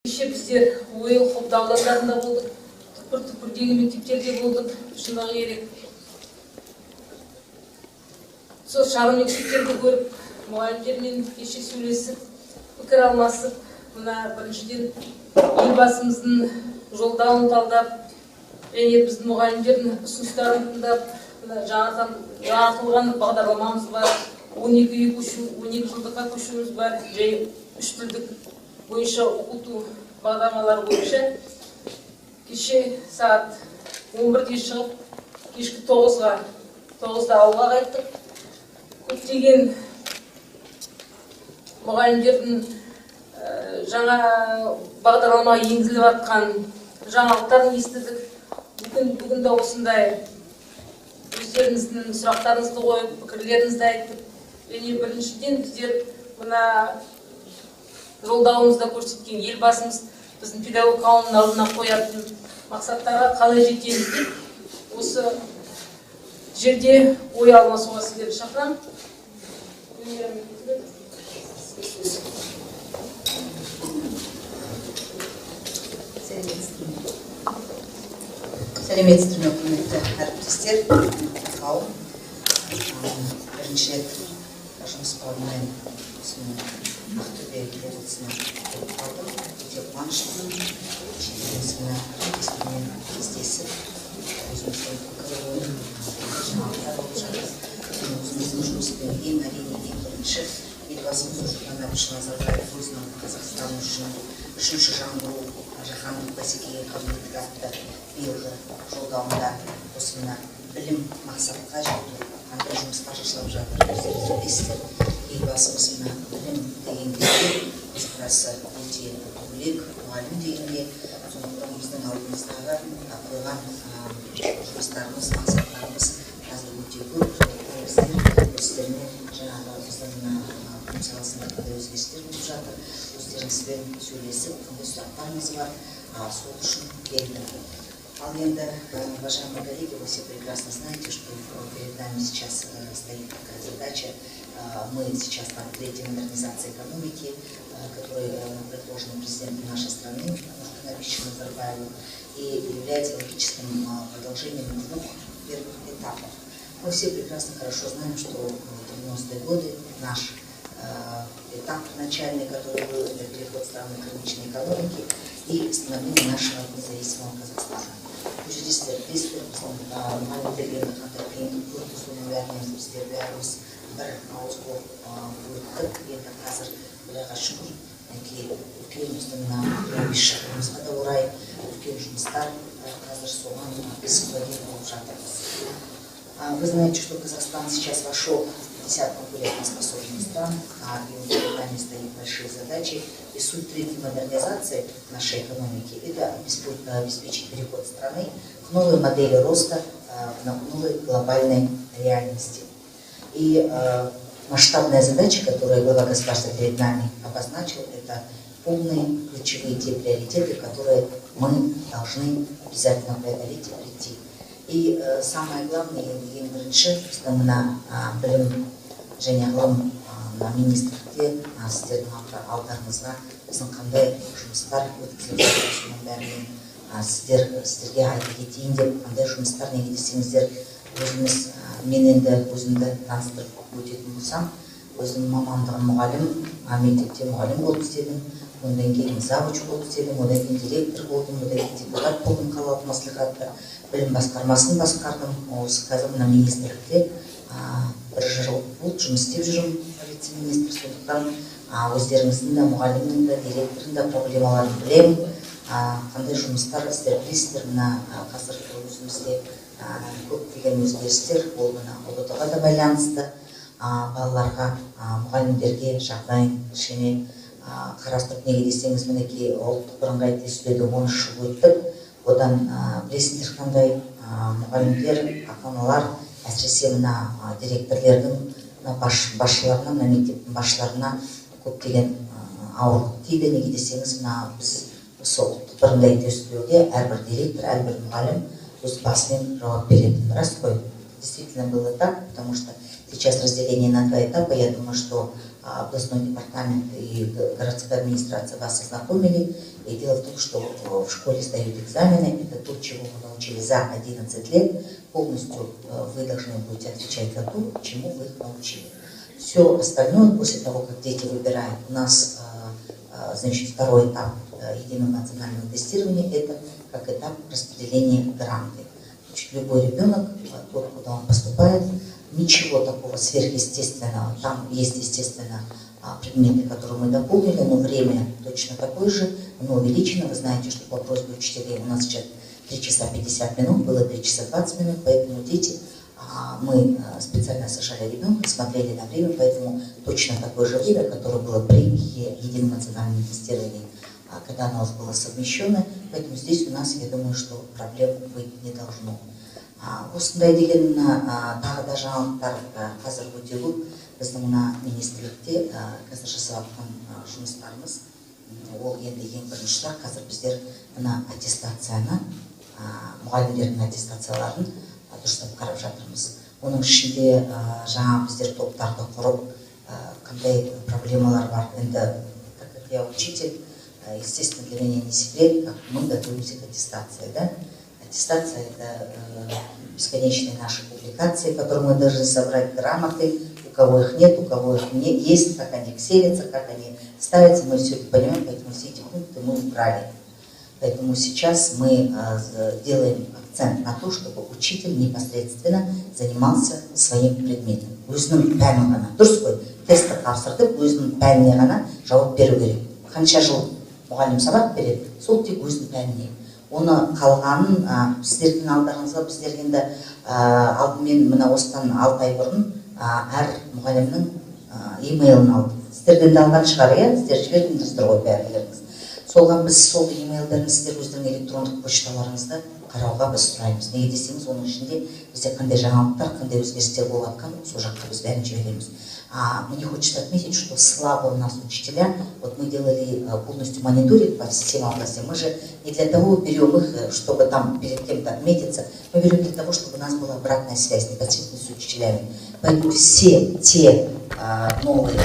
Bizler ойыл қобда аудандарында болдық, түкпір-түкпірдегі мектептерде болдық, шындығы керек. Сол шағын мектептерді көріп, мұғалімдермен кеше сөйлесіп, пікір алмасып, мына біріншіден елбасымыздың жолдауын талдап, және біздің мұғалімдердің ұсыныстарын тыңдап, жаңартылған бағдарламамыз бар, 12 жылдыққа көшуіміз бар, және 3 тілдік бойынша оқыту бағдарламалары бойынша кеше сағат 11-де шығып, кешкі 9-да ауылға қайттық. Көптеген мұғалімдердің жаңа бағдарламаға енгізіліп жатқан жаңалықтарын естідік. Бүгін де осындай өздеріңіздің сұрақтарыңызды қойып, пікірлеріңізді айттық. Және біріншіден біздер мына жолдауымызда көрсеткен елбасымыз біздің педагог қауымның алдына қоятын мақсаттарға қалай жетеміз деп, осы жерде ой алмасуға сіздерді шақырамын. Сәлеметсіздер ме, құрметті әріптестер, қауым. Бірінші рет жұмыс бабымен Ақтөбе облысына келіп қалдым. Өте қуаныштымын. Жеңісіме әріптестермен кездесіп, өзіміздің пікір жаңалықтар болып жатыр. Өзіміздің жұмыспен әрине ең бірінші елбасымыз Нұрсұлтан Әбішұлы Назарбаев өзінің Қазақстан үшін үшінші жаңғыру жаһандық бәсекеге қабілеттілік атты биылғы жолдауында осы мына білім мақсатқа жету қандай жұмыстар жасалып жатыр. Өздеріңіз білесіздер, елбасымыз мына білім деген кезде көзқарасы өте бөлек, мұғалім дегенде сондықтан біздің алдымыздағы қойған жұмыстарымыз, мақсаттарымыз қазір өте көп. Сондықтан өздеріне жаңағы біздің білім саласында қандай өзгерістер болып жатыр, өздеріңізбен сөйлесіп, қандай сұрақтарыңыз бар, сол үшін келдім. Ал енді, уважаемые коллеги, вы все прекрасно знаете, что перед нами сейчас стоит такая задача. Мы сейчас на третьей модернизации экономики, которая предложена президентом нашей страны, Нурсултаном Абишевичем Назарбаевым, и является логическим продолжением двух первых этапов. Мы все прекрасно хорошо знаем, что в 90-е годы наш этап начальный, который был переход страны к рыночной экономике и становление нашего независимого Казахстана. Жүрістер, бестер, мұғалімдерге қандай қиындық көрді, соның бәрінен біздер бәріміз бір ауыз болып өттік. Енді қазір Құдайға шүкір, үлкен біздің шығуымызға да орай үлкен жұмыстар қазір соған біз куәгер болып жатырмыз. Вы знаете, что Казахстан сейчас вошел в десятку конкурентоспособных стран, и перед нами стоят большие задачи. И суть третьей модернизации нашей экономики – это обеспечить переход страны к новой модели роста, к новой глобальной реальности. И масштабная задача, которую глава государства перед нами обозначил, это полные ключевые те приоритеты, которые мы должны обязательно преодолеть и прийти. И самое главное, ең бірінші, біздің білім және ғылым министрлікте сіздердің алдарыңызға біздің қандай жұмыстар өткізіліп жатыр, соның бәрінен сіздерге айта кетейін деп, қандай жұмыстар неге десеңіздер, мен енді өзімді таныстырып өтетін болсам, өзім мамандығым мұғалім, мектепте мұғалім болып істедім, одан кейін завуч болып істедім, одан кейін директор болдым, одан кейін депутат болдым, қалалық мәслихатта білім басқармасын басқардым. Осы қазір мына министрлікте бір жыл болды жұмыс істеп жүрмін, вице-министр. Сондықтан өздеріңіздің де, мұғалімнің де, директордың да проблемаларын білемін. Қандай жұмыстар істер білесіздер. Мына қазір өзімізде көптеген өзгерістер ол мына ұбт-ға да байланысты, балаларға, мұғалімдерге жағдай кішкене қарастырып, неге десеңіз, мінекей ұлттық бірыңғай тестілеуден 13 жыл өттік. Одан білесіздер қандай мұғалімдер, ата-аналар, әсіресе мына директорлердің басшыларына, мына мектептің басшыларына көптеген ауырлық тиді. Неге десеңіз, мына біз осы ұлттық бірыңғай тестілеуге әрбір директор, әрбір мұғалім өз басымен жауап беретін. Рас қой, действительно было так, потому что сейчас разделение на два этапа. Я думаю, что областной департамент и городская администрация вас ознакомили. И дело в том, что в школе сдают экзамены. Это то, чего вы научили за 11 лет. Полностью вы должны будете отвечать за то, чему вы их научили. Все остальное, после того, как дети выбирают, у нас, значит, второй этап единого национального тестирования, это как этап распределения гранты. Значит, любой ребенок, тот, куда он поступает, ничего такого сверхъестественного. Там есть, естественно, предметы, которые мы дополнили, но время точно такое же, оно увеличено. Вы знаете, что по просьбе учителей у нас сейчас 3 часа 50 минут, было 3 часа 20 минут, поэтому дети, мы специально сажали ребенка, смотрели на время, поэтому точно такое же время, которое было при едином национальном тестировании, когда оно у нас было совмещено, поэтому здесь у нас, я думаю, что проблем быть не должно. Осындай деген тағы да жаңалықтар қазір өте көп. Біздің мына министрлікте қазір жасап жатқан жұмыстарымыз, ол енді ең бірінші сұрақ, қазір біздер мына аттестацияны, мұғалімдердің аттестацияларын дұрыстап қарап жатырмыз. Оның ішінде жаңа біздер топтарды құрып, қандай проблемалар бар. Енді, так как я учитель, естественно, для меня не секрет, как мы готовимся к аттестации, да? Аттестация – это бесконечные наши публикации, которые мы должны собрать, грамоты, у кого их нет, у кого их есть, как они ксерятся, как они ставятся, мы все это понимаем, поэтому все эти пункты мы убрали. Поэтому сейчас мы делаем акцент на то, чтобы учитель непосредственно занимался своим предметом. Өзінің пәнін ғана. Дұрыс қой, тестті тапсырдып, өзінің пәніне ғана жауап беру керек. Қанша жыл мұғалім сабақ береді, сол тек өзінің пәніне. Оны қалғанын сіздердің алдарыңызға біздер енді алдымен мына осыдан 6 ай бұрын әр мұғалімнің емейлін алдық. Сіздерден де алған шығар, иә? Сіздер жібердіңіздер ғой бәрілеріңіз. Соған біз сол емейлдерін сіздер өздерінің электрондық почталарыңызды қарауға біз сұраймыз. Неге десеңіз, оның ішінде бізде қандай жаңалықтар, қандай өзгерістер болып жатқан, сол жаққа біз бәрін жібереміз. Мне хочется отметить, что слабо у нас учителя. Вот мы делали полностью мониторинг по всем областям. Мы же не для того берем их, чтобы там перед кем-то отметиться. Мы берем для того, чтобы у нас была обратная связь непосредственно с учителями. Поэтому все те новые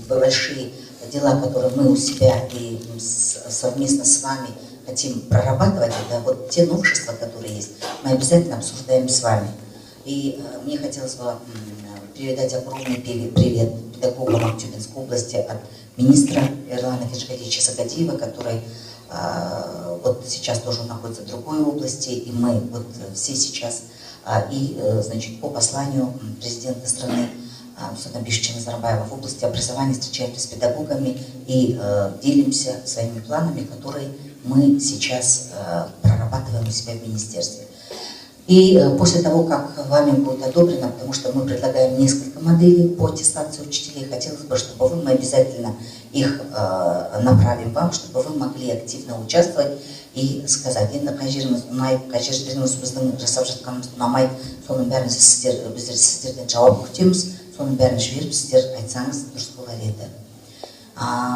большие дела, которые мы у себя и совместно с вами хотим прорабатывать, это вот те новшества, которые есть, мы обязательно обсуждаем с вами. И мне хотелось бы передать огромный привет педагогам Актюбинской области от министра Эрлана Киржгалича Сагадиева, который вот сейчас тоже находится в другой области, и мы вот все сейчас, значит, по посланию президента страны Нурсултана Назарбаева в области образования встречаемся с педагогами и делимся своими планами, которые мы сейчас прорабатываем у себя в министерстве. И после того, как вами будет одобрено, потому что мы предлагаем несколько моделей по аттестации учителей, хотелось бы, чтобы мы обязательно их направим вам, чтобы вы могли активно участвовать и сказать, енді қай жеріміз біздің жасап жатқанымыз ұнамай, соның бәрін сіздерден жауап күтеміз, соның бәрін жіберіп сіздер айтсаңыз дұрыс болар еді.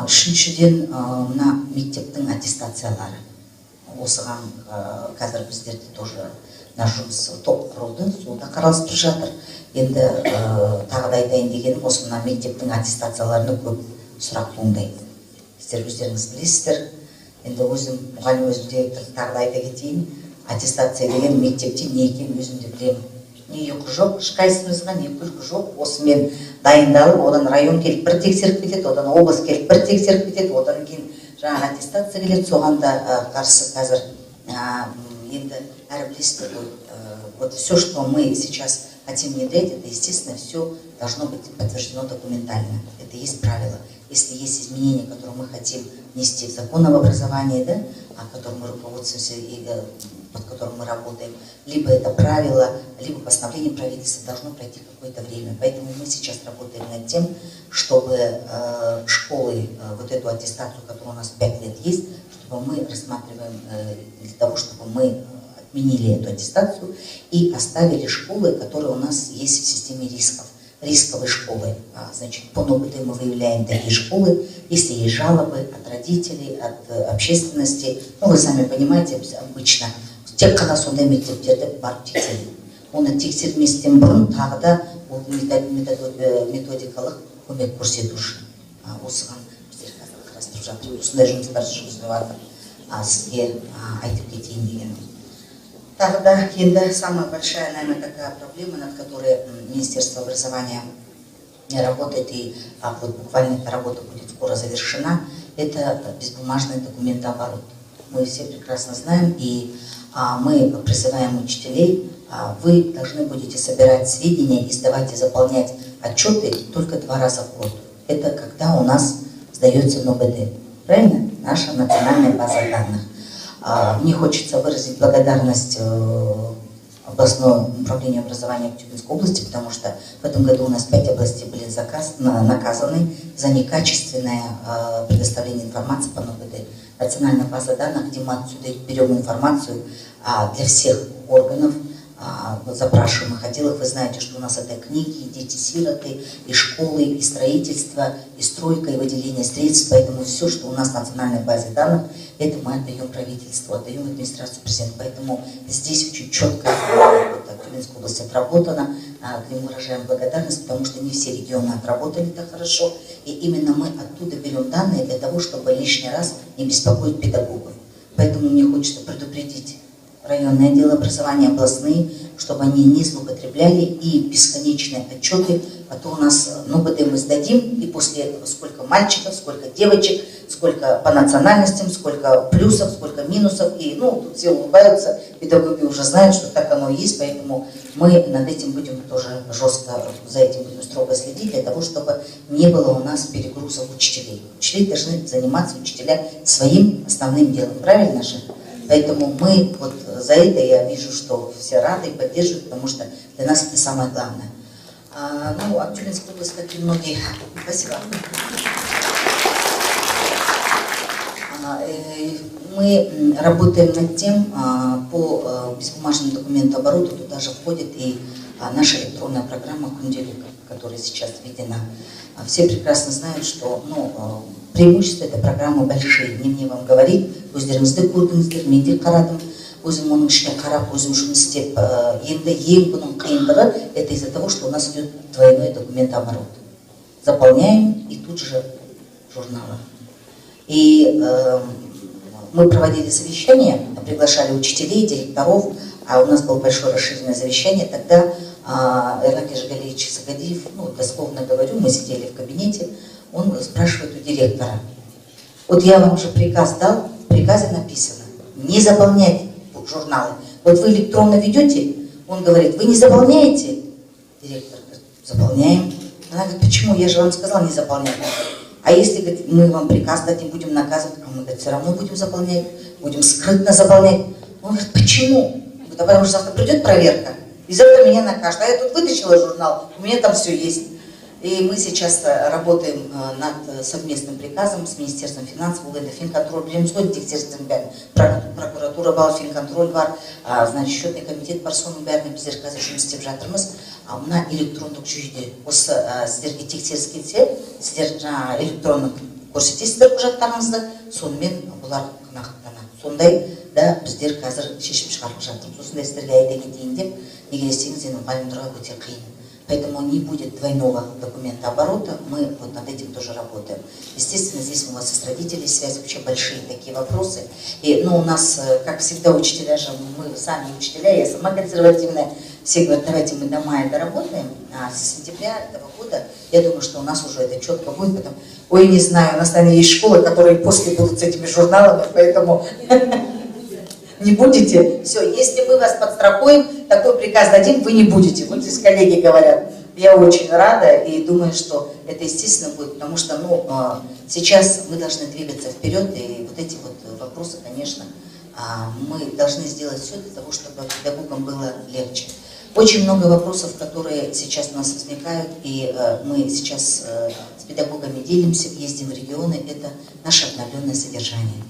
Үшіншіден, мына мектептің аттестациялары. Осыған қазір біздерде тоже наш жұмыс топ құрылды, сол да қаралып жатыр. Енді тағы да айтайын дегенім, осы мына мектептің аттестацияларына көп сұрақ туындайды. Сіздер өздеріңіз білесіздер. Енді өзім мұғалім өзімде тағы да айта кетейін, аттестация деген мектепте не екенін өзімде білемін. Не ұйқы жоқ, ешқайсымызға не күлкі жоқ. Осымен дайындалып, одан район келіп бір тексеріп кетеді, одан облыс келіп бір тексеріп кетеді, одан кейін жаңа аттестация келеді, соған да қарсы қазір енді әрі білесіздер ғой. Вот все, что мы сейчас хотим внедрять, это, естественно, все должно быть подтверждено документально. Это есть правило. Если есть изменения, которые мы хотим внести в закон об образовании, да, которым мы руководствуемся и под которым мы работаем, либо это правило, либо постановление правительства, должно пройти какое-то время. Поэтому мы сейчас работаем над тем, чтобы школы, вот эту аттестацию, которая у нас 5 лет есть, чтобы мы рассматриваем для того, чтобы мы отменили эту аттестацию и оставили школы, которые у нас есть в системе рисков. Рисковые школы. Значит, по НОБД мы выявляем такие школы, если есть жалобы от родителей, от общественности. Ну, вы сами понимаете, обычно тек қана сондай мектептерді барып тексереді. Оны тексерместен бұрын тағы да методикалық көмек көрсетуші. Осыған біздер как раз тұрып жатыр. Осындай жұмыстар жүргізіп жатыр. Сізге айтып кетейін дегенім. Тағы да енді самая большая, наверное, такая проблема, над которой Министерство образования работает, и вот буквально эта работа будет скоро завершена, это безбумажный документооборот. Мы все прекрасно знаем, и мы призываем учителей, вы должны будете собирать сведения и сдавать и заполнять отчеты только 2 раза в год. Это когда у нас сдается НОБД. Правильно? Наша национальная база данных. Мне хочется выразить благодарность областное управление образования в Тюменской области, потому что в этом году у нас 5 областей были наказаны за некачественное предоставление информации по НОБД. Национальная база данных, где мы отсюда берем информацию для всех органов, запрашиваемых отделов. Вы знаете, что у нас это книги, и дети-сироты, и школы, и строительство, и стройка, и выделение средств. Поэтому все, что у нас в национальной базе данных, это мы отдаем правительству, отдаем администрации президента. Поэтому здесь очень четко в Тюменской области отработано, где мы выражаем благодарность, потому что не все регионы отработали так хорошо. И именно мы оттуда берем данные для того, чтобы лишний раз не беспокоить педагогов. Поэтому мне хочется предупредить районное отдел образования, областные, чтобы они не злоупотребляли и бесконечные отчеты, а то у нас НОБД мы сдадим, и после этого сколько мальчиков, сколько девочек, сколько по национальностям, сколько плюсов, сколько минусов, и тут все улыбаются, педагоги уже знают, что так оно и есть, поэтому мы над этим будем тоже жестко, за этим будем строго следить, для того, чтобы не было у нас перегрузов учителей. Учителей должны заниматься, учителя, своим основным делом, правильно же? Поэтому мы вот за это, я вижу, что все рады и поддерживают, потому что для нас это самое главное. А Тюменская область, как и многие... Спасибо. Мы работаем над тем, по безбумажному документообороту, туда же входит и наша электронная программа «Кунделик», которая сейчас введена. Все прекрасно знают, что преимущества этой программы большие. Не мне вам говорить, өздеріңізді көрдіңіздер, мен де қарадым, өзім оның ішіне қарап, өзім жұмыс істеп, енді ең бұның қиындығы, это из-за того, что у нас идет двойной документооборот. Заполняем и тут же журналы. И мы проводили совещание, приглашали учителей, директоров, а у нас было большое расширенное совещание. Тогда Эрнаки Жигалевич Сагадиев, дословно говорю, мы сидели в кабинете, он спрашивает у директора: вот я вам же приказ дал, в приказе написано не заполнять журналы. Вот вы электронно ведете, он говорит, вы не заполняете? Директор говорит, заполняем. Она говорит, почему? Я же вам сказала не заполнять. А если, говорит, мы вам приказ дадим, будем наказывать, а мы, говорит, все равно будем заполнять, будем скрытно заполнять. Он говорит, почему? Говорит, а потому что завтра придет проверка, и завтра меня накажут. А я тут вытащила журнал, у меня там все есть. И мы сейчас работаем над совместным приказом с Министерством финансов, Финконтроль, прокуратура бар, Финконтроль бар, значит, счетный комитет бар, соның бәріне біздер қазір жұмыс істеп жатырмыз. Мына электрондық жүйеде осы сіздерге тексеріс келсе, сіздер электронды көрсетесіздер құжаттарыңызды, сонымен бұлар нақтыланады. Сондай да біздер қазір шешім шығарып жатырмыз. Осындай сіздерге айта кетейін деп, неге десеңіз, енді мұғалімдерге өте қиын. Поэтому не будет двойного документооборота, мы вот над этим тоже работаем. Естественно, здесь у вас и с родителей связь, вообще большие такие вопросы. И, у нас, как всегда, учителя же, мы сами учителя, я сама консервативная, все говорят, давайте мы до мая доработаем, а с сентября этого года, я думаю, что у нас уже это четко будет, потому, ой, не знаю, у нас, наверное, есть школы, которые после будут с этими журналами, поэтому... Не будете? Все, если мы вас подстрахуем, такой приказ дадим, вы не будете. Вот здесь коллеги говорят. Я очень рада и думаю, что это естественно будет, потому что сейчас мы должны двигаться вперед, и вот эти вот вопросы, конечно, мы должны сделать все для того, чтобы педагогам было легче. Очень много вопросов, которые сейчас у нас возникают, и мы сейчас с педагогами делимся, ездим в регионы, это наше обновленное содержание.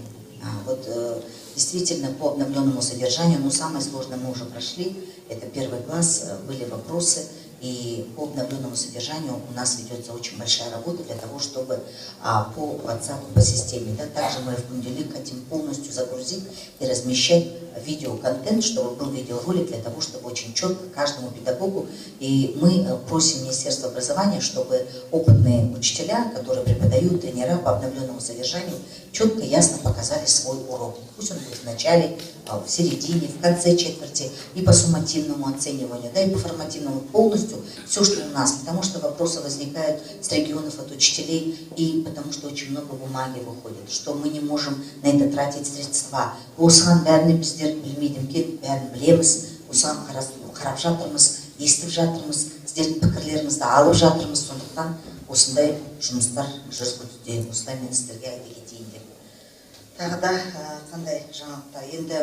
Действительно, по обновленному содержанию, самое сложное мы уже прошли, это 1 класс, были вопросы, И по обновленному содержанию у нас ведется очень большая работа для того, чтобы по WhatsApp, по системе, да, также мы в понедельник хотим полностью загрузить и размещать видеоконтент, чтобы был видеоролик для того, чтобы очень четко каждому педагогу. И мы просим Министерство образования, чтобы опытные учителя, которые преподают, тренера по обновленному содержанию, четко, ясно показали свой урок. Пусть он будет в начале, в середине, в конце четверти, и по суммативному оцениванию, да, и по формативному, полностью все, что у нас. Потому что вопросы возникают с регионов от учителей, и потому что очень много бумаги выходит, что мы не можем на это тратить средства. Осыған бәріне біздер білмейді екен, бәрін білеміз, осыған қарап жатырмыз, естіп жатырмыз, сіздердің пікірлеріңізді алып жатырмыз, сондықтан осындай жұмыстар жүргізуде. Осылай мен сіздерге айта кетейін деп. Тағы да қандай жаңалықтар. Енді,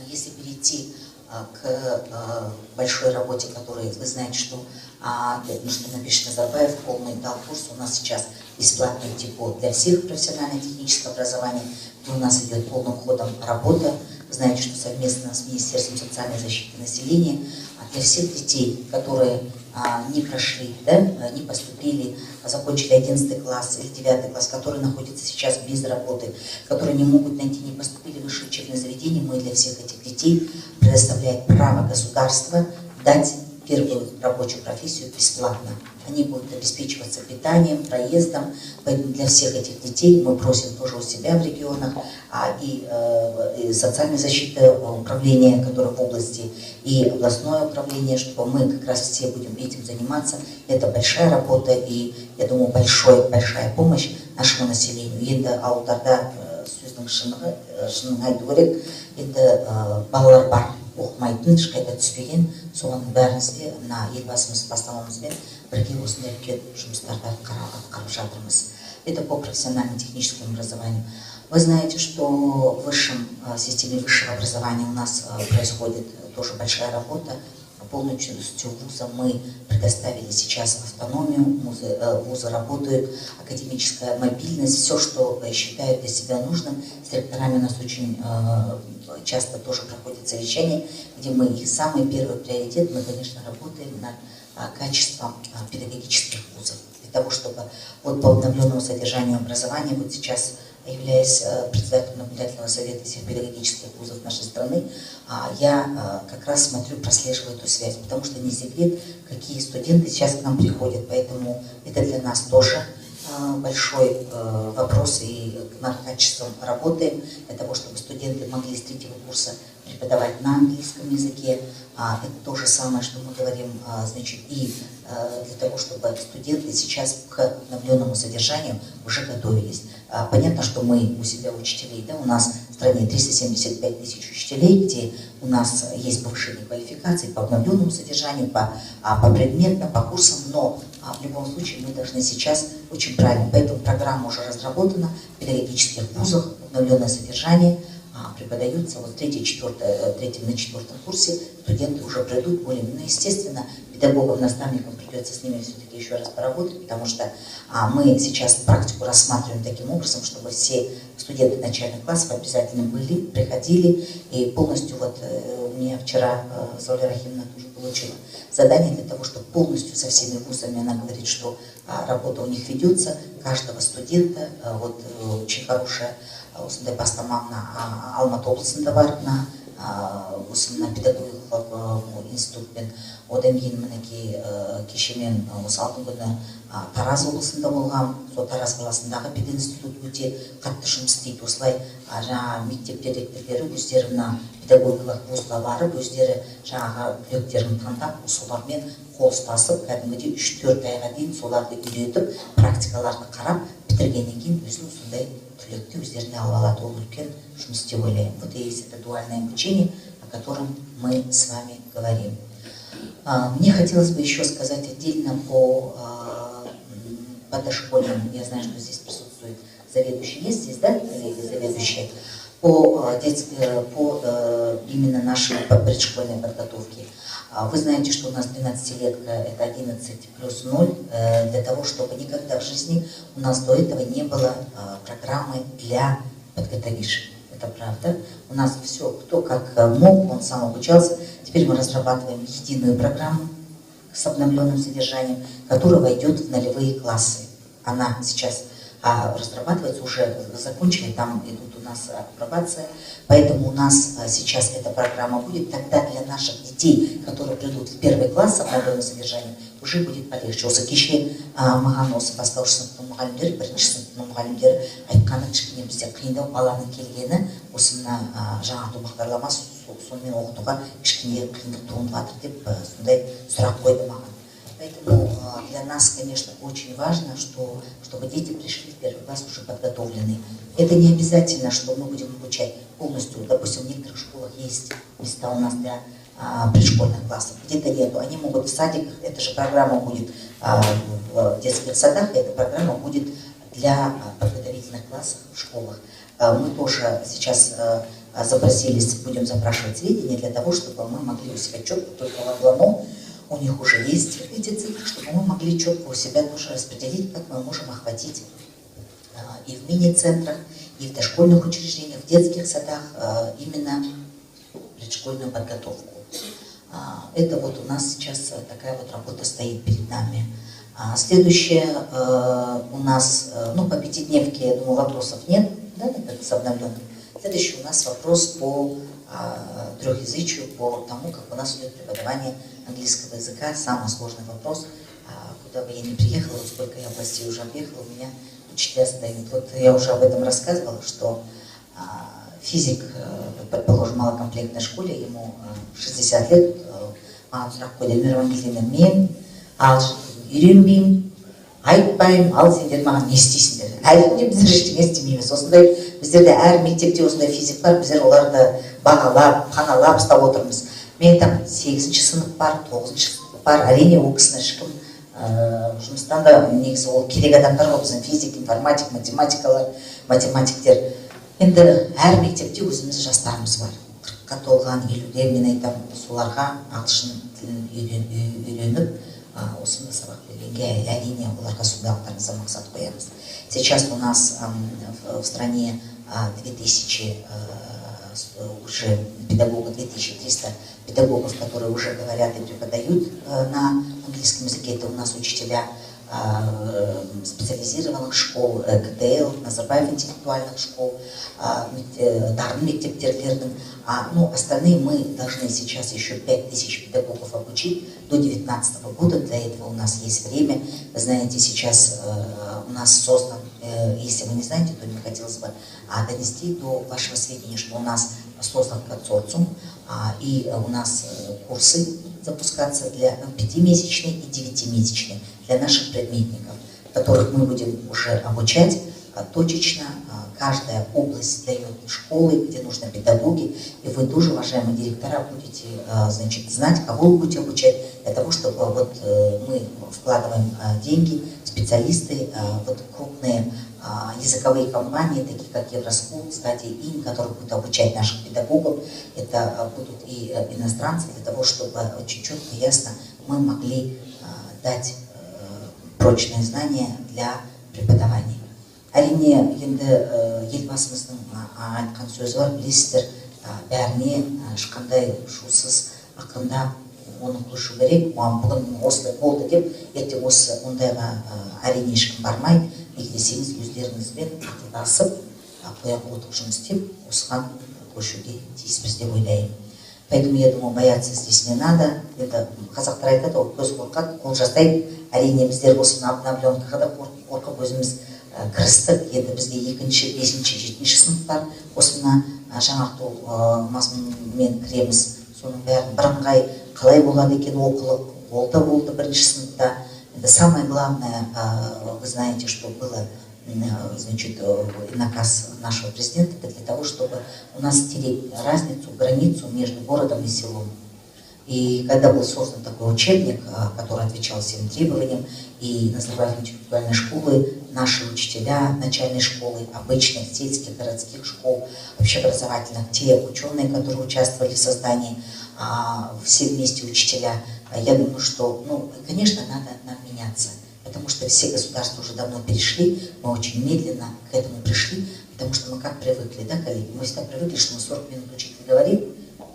если перейти к большой работе, которую вы знаете, что Нурсултан Назарбаев полный дал курс, у нас сейчас бесплатный ТИКО для всех профессионально-технического образования, где у нас идет полным ходом работа. Вы знаете, что совместно с Министерством социальной защиты населения для всех детей, которые не прошли, да, не поступили, закончили 11 класс или 9 класс, которые находятся сейчас без работы, которые не могут найти, не поступили в высшее учебное заведение, мы для всех этих детей предоставляем право государства дать первую рабочую профессию бесплатно. Они будут обеспечиваться питанием, проездом. Поэтому для всех этих детей мы просим тоже у себя в регионах и социальной защиты управления, которое в области, и областное управление, чтобы мы как раз все будем этим заниматься. Это большая работа и, я думаю, большая помощь нашему населению. Енді ауылдарда сөздің шынын айту керек, енді балалар бар, оқымайтын, ешқайда түспеген, соның бәрімізде мына елбасымыз бастамамызбен бірге осындай үлкен жұмыстарды атқарып жатырмыз. Это по профессионально-техническому образованию. Вы знаете, что в системе высшего образования у нас происходит тоже большая работа. Полностью вуза мы предоставили сейчас автономию, вузы работают, академическая мобильность, все, что считают для себя нужным. С ректорами у нас очень часто тоже проходят совещания, где мы их самый первый приоритет, мы, конечно, работаем над качеством педагогических вузов. Для того, чтобы вот по обновленному содержанию образования, вот сейчас, являясь председателем наблюдательного совета всех педагогических вузов нашей страны, я как раз смотрю, прослеживаю эту связь, потому что не секрет, какие студенты сейчас к нам приходят, поэтому это для нас тоже большой вопрос, и над качеством работаем, для того, чтобы студенты могли с 3-го курса преподавать на английском языке. Это то же самое, что мы говорим, значит, и для того, чтобы студенты сейчас к обновленному содержанию уже готовились. Понятно, что мы у себя учителей, да, у нас в стране 375 тысяч учителей, где у нас есть повышение квалификации по обновленному содержанию, по предметам, по курсам, но в любом случае мы должны сейчас очень правильно, поэтому программа уже разработана в педагогических вузах, обновленное содержание преподаются вот 3-м на 4-м курсе, студенты уже придут более-менее, естественно, педагогам, наставникам придется с ними все-таки еще раз поработать, потому что мы сейчас практику рассматриваем таким образом, чтобы все студенты начальных классов обязательно приходили, и полностью вот мне вчера Зауля Рахимовна тоже получила задание для того, чтобы полностью со всеми вузами, она говорит, что работа у них ведется, каждого студента, вот очень хорошая осындай бастаманы Алматы облысында бар осына педагогикалық институтпен, одан кейін мінекей кеше мен осы алдың күні Тараз облысында болғам, сол Тараз қаласындағы пединститут өте қатты жұмыс істейді. Осылай жаңа мектеп директорлары өздері мына педагогикалық вузға барып, өздері жаңағы түлектерін таңдап, солармен қол ұстасып, кәдімгідей 3-4 айға дейін соларды үйретіп, практикаларды қарап, бітіргеннен кейін өзінің сондай түлекті өздеріне алып алады. Ол үлкен жұмыс деп ойлаймын. Вот и есть это дуальное обучение, о котором мы с вами говорим. Мне хотелось бы еще сказать отдельно по дошкольным. Я знаю, что здесь присутствует заведующий. Есть здесь, да, коллеги заведующие? По именно нашей предшкольной подготовке. Вы знаете, что у нас 12-летка это 11+0, для того, чтобы никогда в жизни у нас до этого не было программы для подготовивших. Это правда. У нас все, кто как мог, он сам обучался. Теперь мы разрабатываем единую программу с обновленным содержанием, которая войдет в нулевые классы. Она сейчас разрабатывается, уже закончили, там идут у нас апробация, поэтому у нас сейчас эта программа будет. Тогда для наших детей, которые придут в первый класс с обновленным содержанием, уже будет полегче. Осы кеше маған осы бастауыш сыныптың мұғалімдері, бірінші сыныптың мұғалімдері айтқаны кішкене бізде қиындау баланың келгені, осы мына жаңарту бағдарламасы сонымен оқытуға кішкене қиындық туындап жатыр деп сондай сұрақ қойды маған. Поэтому для нас, конечно, очень важно, чтобы дети пришли в первый класс уже подготовленные. Это не обязательно, что мы будем обучать полностью. Допустим, в некоторых школах есть места у нас для предшкольных классов, где-то нету. Они могут в садиках, эта же программа будет в детских садах, эта программа будет для подготовительных классов в школах. Мы тоже сейчас запросились, будем запрашивать сведения для того, чтобы мы могли у себя четко, только в Аглану у них уже есть эти цифры, чтобы мы могли четко у себя тоже распределить, как мы можем охватить и в мини-центрах, и в дошкольных учреждениях, в детских садах именно предшкольную подготовку. Это вот у нас сейчас такая вот работа стоит перед нами. Следующее у нас, по пятидневке, я думаю, вопросов нет, да, с обновленным. Следующий у нас вопрос по трехязычию, по тому, как у нас идет преподавание английского языка. Самый сложный вопрос, куда бы я ни приехала, вот сколько я областей уже объехала, у меня учителя задают. Вот я уже об этом рассказывала, что физик, предположим, в малокомплектной школе, ему 60 лет, айтпаймын, ал сендер маған не істейсіңдер? Әлі біздер ештеңе істемейміз. Осындай біздерде әр мектепте осындай физик бар, біздер оларды бағалап, қаналап ұстап отырмыз. Мен там 8-ші сынып бар, 9-ші сынып бар, әрине ол кісіні ешкім жұмыстан да негізі ол керек адамдар ғой, біздің физик, информатик, математиктер. Енді әр мектепте өзіміз жастарымыз бар. 40-қа толған, 50-де мен айтам, соларға ағылшын тілін үйреніп, осында сабақ бергенге әрине оларға судақтарымызға мақсат қоямыз. Сейчас у нас в стране 2000 уже педагогов, 2300 педагогов, которые уже говорят и преподают на английском языке. Это у нас учителя специализированных школ, КТЛ, Назарбаев интеллектуальных школ, дарын мектептердердің. Остальные мы должны сейчас еще 5000 педагогов обучить до 2019 года. Для этого у нас есть время. Вы знаете, сейчас у нас создан, если вы не знаете, то мне хотелось бы донести до вашего сведения, что у нас создан консорциум, и у нас курсы запускаться для 5-месячные и 9-месячные для наших предметников, которых мы будем уже обучать точечно. Каждая область дает школы, где нужны педагоги, и вы тоже, уважаемые директора, будете знать, кого вы будете обучать, для того, чтобы мы вкладываем деньги, специалисты, крупные языковые компании, такие как Евроскул, кстати, им, которые будут обучать наших педагогов, это будут и иностранцы, для того, чтобы очень четко и ясно мы могли дать прочные знания для преподавания. Әрине, енді елбасымыздың айтқан сөзі бар, білесіздер, бәріне ешқандай шусыз ақырында оны қошу керек, бүгін осылай болды деп, ертең осы ондайға әрине ешкім бармай, неге десеңіз өздеріңізбен ақылдасып, қоя-қолтық жұмыс істеп, осыған көшуге тиіспіз деп ойлаймын. Поэтому я думаю, бояться здесь не надо. Это қазақтар айтады, ол көз қорқады, қол жасайды. Әрине біздер осыны обновленкаға да қорқып өзіміз кірістік. Енді бізге 2-ші, 5-ші, 7-ші сыныптар осыны жаңарту мазмұнымен кіреміз. Соның бәрін бірыңғай қалай болады екен оқылық, ол да болды 1-ші сыныпта. Это самое главное, вы знаете, что было, значит, наказ нашего президента, это для того, чтобы у нас стереть разницу, границу между городом и селом. И когда был создан такой учебник, который отвечал всем требованиям, и Назарбаев интеллектуальной школы, наши учителя начальной школы, обычных сельских, городских школ, общеобразовательных, те ученые, которые участвовали в создании, все вместе учителя, я думаю, что, конечно, надо нам меняться, потому что все государства уже давно перешли, мы очень медленно к этому пришли, потому что мы как привыкли, да, коллеги? Мы всегда привыкли, что мы 40 минут учитель говорит,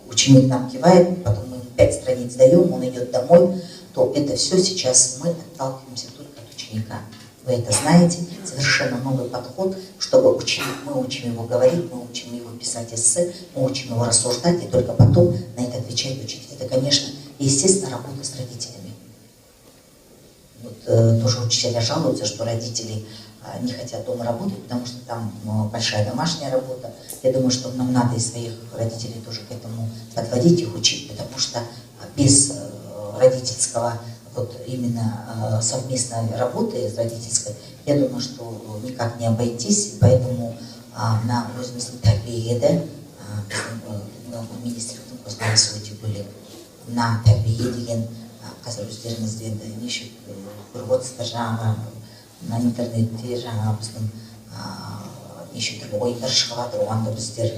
ученик нам кивает, потом мы 5 страниц даем, он идет домой, то это все сейчас мы отталкиваемся только от ученика. Вы это знаете, совершенно новый подход, чтобы ученик, мы учим его говорить, мы учим его писать эссе, мы учим его рассуждать, и только потом на это отвечает учитель. Это, конечно, естественно, работа с родителями. Вот, тоже учителя жалуются, что родители не хотят дома работать, потому что там большая домашняя работа. Я думаю, что нам надо и своих родителей тоже к этому подводить, их учить, потому что без родительского, вот именно совместной работы с родительской, я думаю, что никак не обойтись, поэтому на өзіміздің тәрбиеде министрліктің көзқарасы өте бөлек. На тәрбие деген қазір өздеріңізде неше көріп отырсыздар, жаңағы на интернетте жаңағы біздің неше түрлі ойындар шығып жатыр, оған да біздер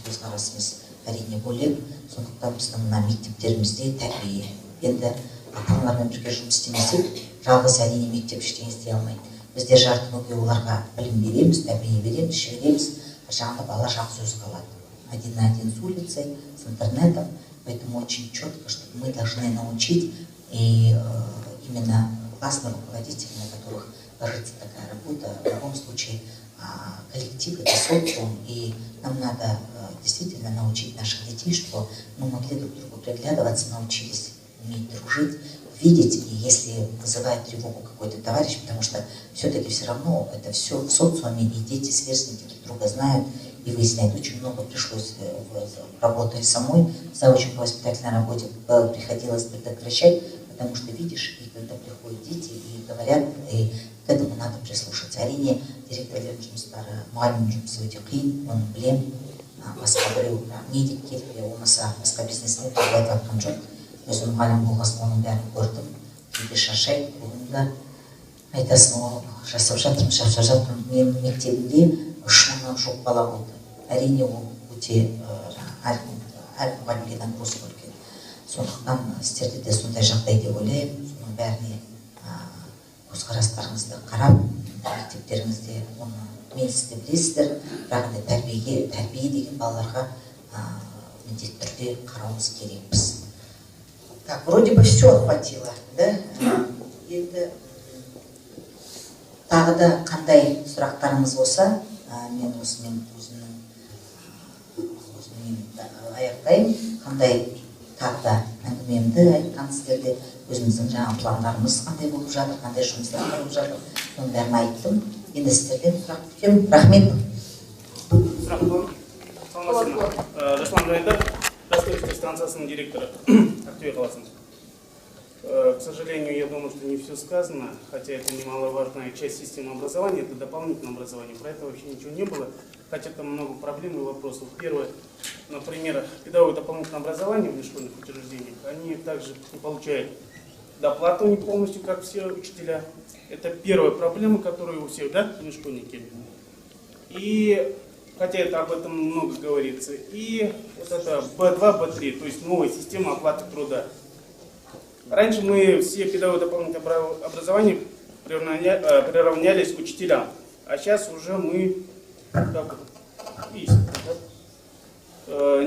көзқарасымыз әрине бөлек. Сондықтан біздің мына мектептерімізде тәрбие енді ата-аналармен бірге жұмыс істемесек, жалғыз әрине мектеп ештеңе істей алмайды. Біздер жарты күнге оларға білім береміз, тәрбие береміз, жібереміз, жаңағы балалар жалғыз өзі қалады. Один на один с улицей, с интернетом. Поэтому очень четко, что мы должны научить и именно классные руководители, на которых ложится такая работа, в любом случае коллектив, это социум, и нам надо действительно научить наших детей, что мы могли друг к другу приглядываться, научились уметь дружить, видеть, и если вызывает тревогу какой-то товарищ, потому что все-таки все равно это все в социуме, и дети, сверстники друг друга знают и выясняют. Очень много пришлось, работая самой, за очень по воспитательной работе приходилось предотвращать, потому что видишь, и когда приходят дети и говорят, и к этому надо прислушаться. Әрине директорлардың жұмыстары, мұғалімнің жұмысы өте қиын, оны білем, басқа біреу не деп келіп, болмаса басқа бизнесмен айтып жатқан жоқ. Өзім мұғалім болғасын оның бәрін көрдім, кейде шаршайды, бүгін де айтасың, жасап жатырмын, менің мектебімде 3000-нан жоқ бала болды. Әрине ол өте әр мұғалімге нагрузка үлкен. Сондықтан сіздерде де сондай жағдай деп ойлаймын, соның бәріне көзқарастарыңызды қарап, мектептеріңізде оны мен сізді білесіздер, бірақ тәрбие деген балаларға міндетті түрде қарауымыз керекпіз. Так, вроде бы все хватило, да? Енді тағы да қандай сұрақтарыңыз болса, мен осымен аяқтаймын. Қандай тағы да әңгімемді айтқан сіздерде, өзіміздің жаңа пландарымыз қандай болып жатыр, қандай жұмыстар болып жатыр, соның бәрін айттым. Енді сіздерден сұрақ күтемін. Рахмет. Сұрақ бар. Жасұлан Жайдар, Ростовской станциясының директоры, Ақтөбе қаласының. К сожалению, я думаю, что не все сказано, хотя это немаловажная часть системы образования, это дополнительное образование, про это вообще ничего не было, хотя там много проблем и вопросов. Первое, например, педагоги дополнительного образования в внешкольных учреждениях, они также не получают доплату не полностью, как все учителя. Это первая проблема, которая у всех, да, внешкольники. И, хотя это об этом много говорится, и вот это B2, B3, то есть новая система оплаты труда. Раньше мы все педагоги дополнительного образования приравнялись к учителям, а сейчас уже мы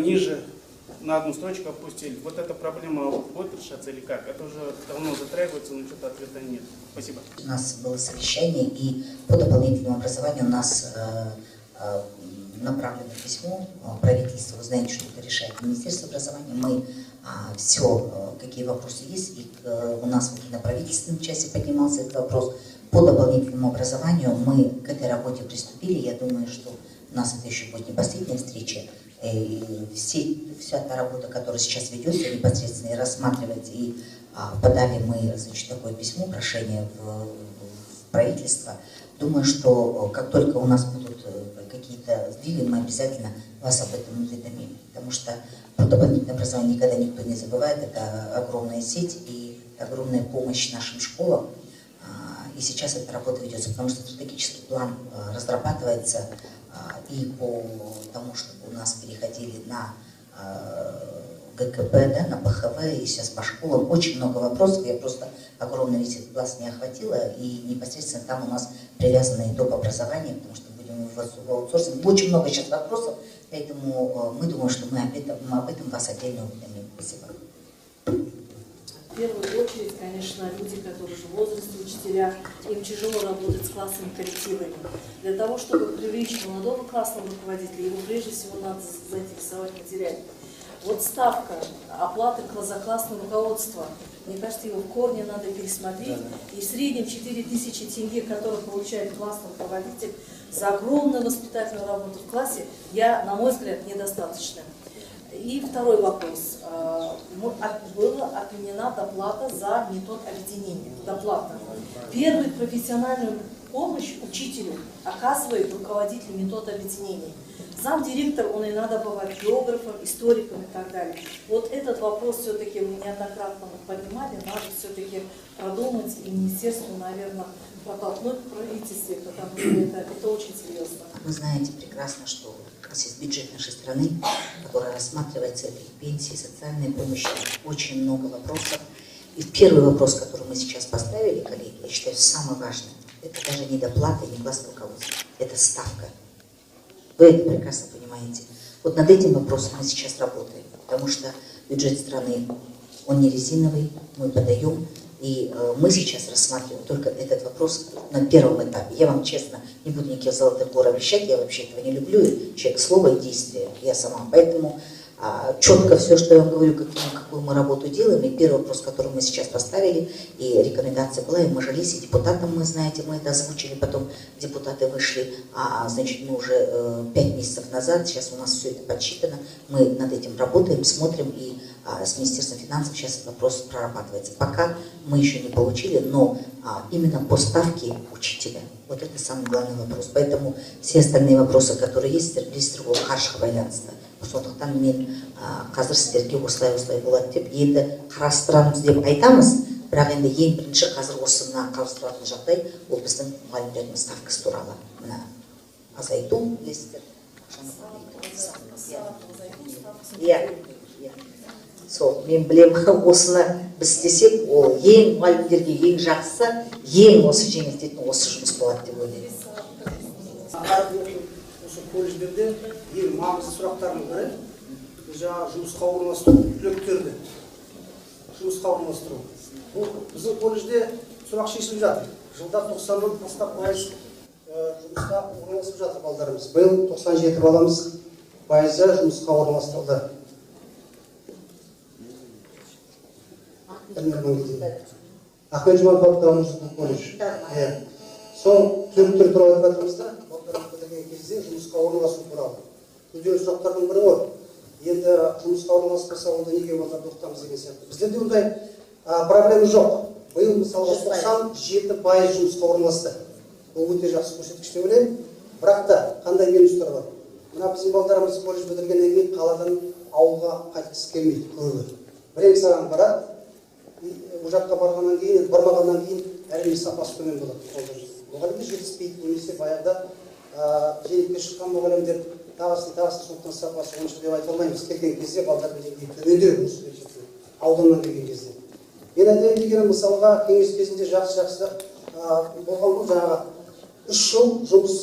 ниже на одну строчку опустили. Вот эта проблема будет решаться или как? Это уже давно затрагивается, но что-то ответа нет. Спасибо. У нас было совещание, и по дополнительному образованию у нас направлено письмо правительству. Вы знаете, что это решает Министерство образования. Мы все, какие вопросы есть, и у нас на правительственной части поднимался этот вопрос. По дополнительному образованию мы к этой работе приступили. Я думаю, что у нас это еще будет не последняя встреча. И вся та работа, которая сейчас ведется непосредственно и рассматривается, и подали мы, значит, такое письмо, прошение в правительство. Думаю, что как только у нас будут какие-то сдвиги, мы обязательно вас об этом уведомим. Потому что про дополнительное образование никогда никто не забывает. Это огромная сеть и огромная помощь нашим школам. И сейчас эта работа ведется, потому что стратегический план разрабатывается и по тому, чтобы у нас переходили на ГКП, да, на ПХВ, и сейчас по школам очень много вопросов. Я просто огромный весь этот класс не охватила, и непосредственно там у нас привязаны доп. Образование, потому что будем в аутсорсинг. Очень много сейчас вопросов, поэтому мы думаем, что мы об этом вас отдельно уведомим. Спасибо. В первую очередь, конечно, люди, которые уже в возрасте, учителя, им тяжело работать с классными коллективами. Для того, чтобы привлечь молодого классного руководителя, его прежде всего надо заинтересовать материально. Вот ставка оплаты за классное руководство, мне кажется, его в корне надо пересмотреть. И в среднем 4000 тенге, которые получает классный руководитель за огромную воспитательную работу в классе, на мой взгляд, недостаточно. И второй вопрос. Была отменена доплата за метод объединения. Доплата. Первую профессиональную помощь учителю оказывает руководитель метода объединения. Замдиректор, он и надо бывать географом, историком и так далее. Вот этот вопрос все-таки мы неоднократно поднимали, надо все-таки продумать и министерству, наверное, протолкнуть в правительстве, потому что это очень серьезно. Вы знаете прекрасно, что из бюджета нашей страны, которая рассматривается, это и пенсии, социальная помощь, очень много вопросов. И первый вопрос, который мы сейчас поставили, коллеги, я считаю, самый важный, это даже не доплата, не классное руководство, это ставка. Вы это прекрасно понимаете. Вот над этим вопросом мы сейчас работаем, потому что бюджет страны, он не резиновый, мы подаем, и мы сейчас рассматриваем только этот вопрос на первом этапе. Я вам честно не буду никаких золотых гор обещать, я вообще этого не люблю, человек слова и действия, я сама. Поэтому четко все, что я вам говорю, какую мы работу делаем, и первый вопрос, который мы сейчас поставили, и рекомендация была, и в Мажилисе, депутатам, мы знаете, мы это озвучили, потом депутаты вышли, значит, мы уже 5 месяцев назад, сейчас у нас все это подсчитано, мы над этим работаем, смотрим, и с Министерством финансов сейчас этот вопрос прорабатывается. Пока мы еще не получили, но именно по ставке учителя, вот это самый главный вопрос. Поэтому все остальные вопросы, которые есть, регистрировал қаржыға байланысты. Сондықтан мен қазір сіздерге осылай болады деп енді қарастырамыз деп айтамыз, бірақ енді ең бірінші қазір осы мына қарастыратын жағдай ол біздің мұғалімдердің ставкасы туралы. Мына азайту білесіздер. Сол, мен білем, осыны біз істесек, ол ең мұғалімдерге ең жақсы, ең осы жеңілдететін осы жұмыс болады деп ойлаймын. Осы колледждерде ең маңызды сұрақтардың бірі жаңа жұмысқа орналастыру, түлектерді жұмысқа орналастыру. Бұл біздің колледжде сұрақ шешіліп жатыр. Жылда 90-нан бастап пайыз жұмысқа орналасып жатыр балдарымыз. Биыл 97 баламыз пайызы жұмысқа орналастырылды. Ахмет Жұмабаев ауылдық колледж. Сол түлектер туралы айтып жатырмыз да, балдарымыз бітірген кезде жұмысқа орналасу туралы. Көздеген сұрақтардың бірі ол. Енді жұмысқа орналаспаса, онда неге балдарды оқытамыз деген сияқты. Біздерде ондай проблема жоқ. Биыл мысалға 97% жұмысқа орналасты. Бұл өте жақсы көрсеткіш деп ойлаймын. Бірақ та қандай минустар бар? Мына біздің балдарымыз колледж бітіргеннен кейін қаладан ауылға қайтқысы келмейді көбі. Бірең саран барады. Бұл жаққа барғаннан кейін, бармағаннан кейін әлемде сапасы төмен болады. Мұғалімдер жетіспейді, немесе баяғыда жеңілдікке шыққан мұғалімдер тағысын, сондықтан сапасы онша деп айта алмаймыз. Келген кезде балдардың деңгейі төмендеу ауданнан келген кезде. Мен айтайын дегенім мысалға кеңес кезінде жақсы болған бұл жаңағы 3 жыл жұмыс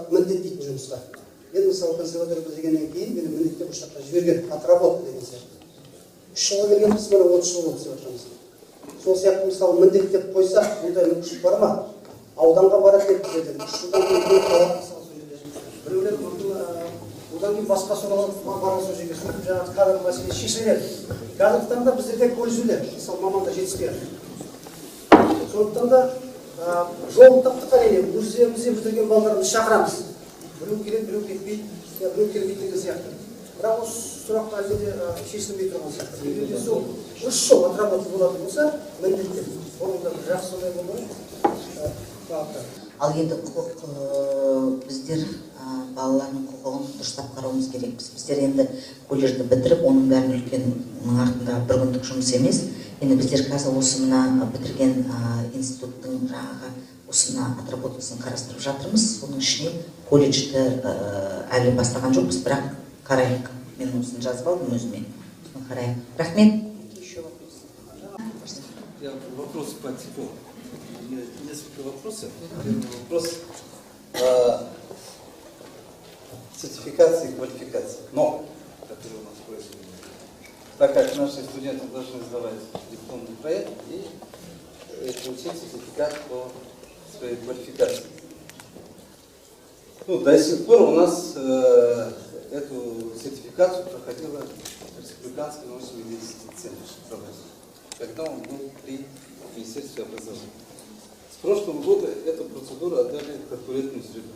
міндеттейтін жұмысқа. Мен мысалы консерватория бітіргеннен кейін мені міндетті бұл жаққа жіберген, отработка деген сияқты. 3 жылға келгеніміз міне 30 жыл болып істеп жатырмыз. Сол сияқты мысалы міндеттеп қойса, мұндай мүмкіншілік бар ма? Ауданға барады деп біздерден 3 жылдан кейін қалады мысалы сол жерде. Біреулер одан кейін басқа барған сол жерге сөйтіп жаңағы кадр мәселесі шешіледі. Қазіргі таңда біздерде колледжде мысалы мамандар жетіспей жатыр. Сондықтан да жолын таптық әрине, өздерімізде бітірген балаларымызды шақырамыз. Біреу келеді, біреу кетпейді, біреу келмейді деген сияқты. Бірақ осы сұрақ әлде де шешілмей тұрған сияқты. Егер де сол 3 жыл отработка болатын болса, міндетті. Оның да жақсы сондай болды. Ал енді біздер балалардың құқығын дұрыстап қарауымыз керекпіз. Біздер енді колледжді бітіріп, оның бәрін үлкеннің артында бір күндік жұмыс емес. Енді біздер қазір осы мына бітірген институттың жаңағы осы мына отработкасын қарастырып жатырмыз. Соның ішіне колледжді әлі бастаған жоқпыз, бірақ қарайық. Мен осыны жазып алдым өзіме. Қарайық. Рахмет. Еще вопрос. Вопрос по типу. Несколько вопросов. Первый вопрос сертификации и квалификации. Но, который у нас происходит. так как наши студенты должны сдавать дипломный проект и получить сертификат по своей квалификации. Ну, до сих пор у нас эту сертификацию проходила Республиканский научно-медицинский центр, когда он был при Министерстве образования. С прошлого года эту процедуру отдали в конкурентную среду.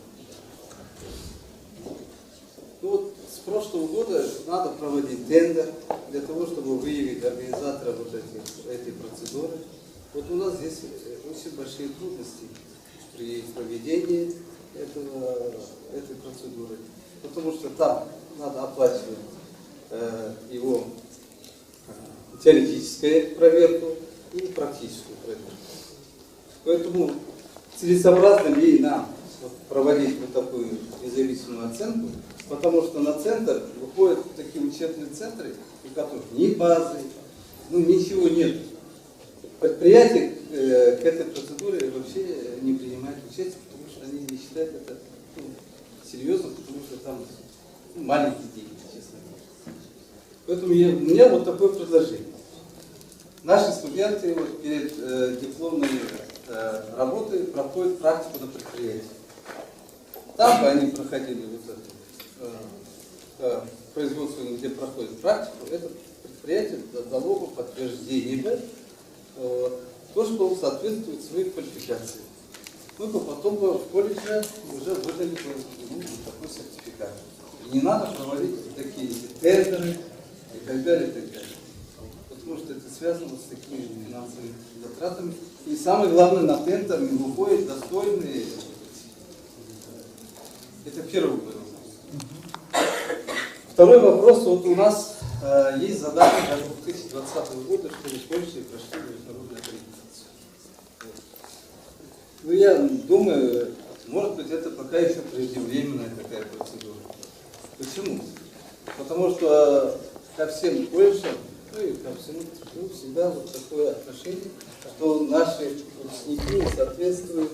Ну вот с прошлого года надо проводить тендер для того, чтобы выявить организатора вот этой процедуры. Вот у нас здесь очень большие трудности при проведении этой процедуры, потому что там надо оплачивать его теоретическую проверку и практическую проверку. Поэтому целесообразно ли нам проводить вот такую независимую оценку, потому что на центр выходят такие учебные центры, у которых ни базы, ну ничего нет. Предприятия к этой процедуре вообще не принимают участие, потому что они не считают это серьезно, потому что там маленькие деньги, честно говоря. Поэтому у меня вот такое предложение. Наши студенты вот перед дипломной работой проходят практику на предприятии. Там бы они проходили вот это производство, где проходит практику, это предприятие дало бы подтверждение то, что соответствует своей квалификации. Мы бы потом бы в колледже уже выдали бы такой сертификат. И не надо проводить такие тендеры и так далее, и так далее. Потому что это связано с такими финансовыми затратами. И самое главное, на тендер не выходят достойные. Это первый вопрос. Второй вопрос. Вот у нас есть задание до 2020 года, чтобы в Польше прошли международную аккредитацию. Ну, я думаю, может быть, это пока еще преждевременная такая процедура. Почему? Потому что ко всем Польшам, ну и ко всему всегда вот такое отношение, что наши выпускники не соответствуют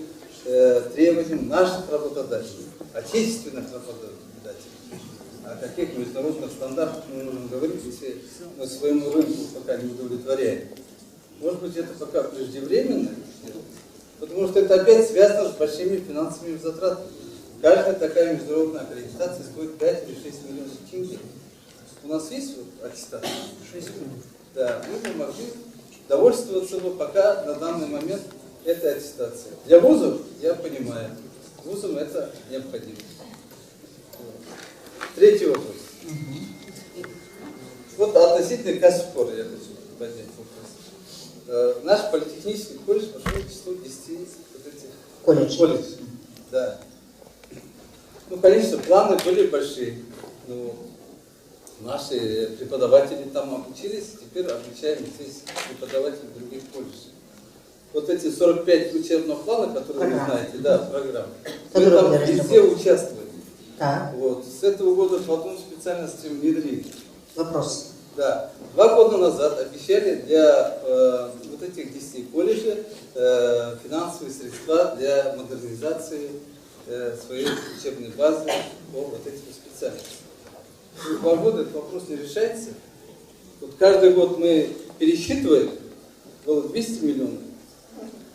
требованиям наших работодателей, отечественных работодателей. О каких международных стандартах мы можем говорить, если мы своему рынку пока не удовлетворяем? Может быть, это пока преждевременно? Потому что это опять связано с большими финансовыми затратами. Каждая такая международная аккредитация стоит 5 или 6 миллионов тенге. У нас есть вот аттестация? 6 миллионов. Да, мы бы могли довольствоваться бы пока на данный момент этой аттестацией. Для вузов, я понимаю, вузам это необходимо. Третий вопрос. Вот относительно Каспора я хочу поднять вопрос. Наш политехнический колледж пошел в число 10 вот этих колледжей. Да. Ну, конечно, планы были большие. Но наши преподаватели там обучились, теперь обучаем здесь преподавателей других колледжей. Вот эти 45 учебных планов, которые вы знаете, да, программы, мы там везде участвовали. Да. Вот. С этого года по двум специальностям внедрили. Вопрос. Да. 2 года назад обещали для вот этих 10 колледжей финансовые средства для модернизации своей учебной базы по вот этим специальностям. 2 года этот вопрос не решается. Вот каждый год мы пересчитываем, было 200 миллионов.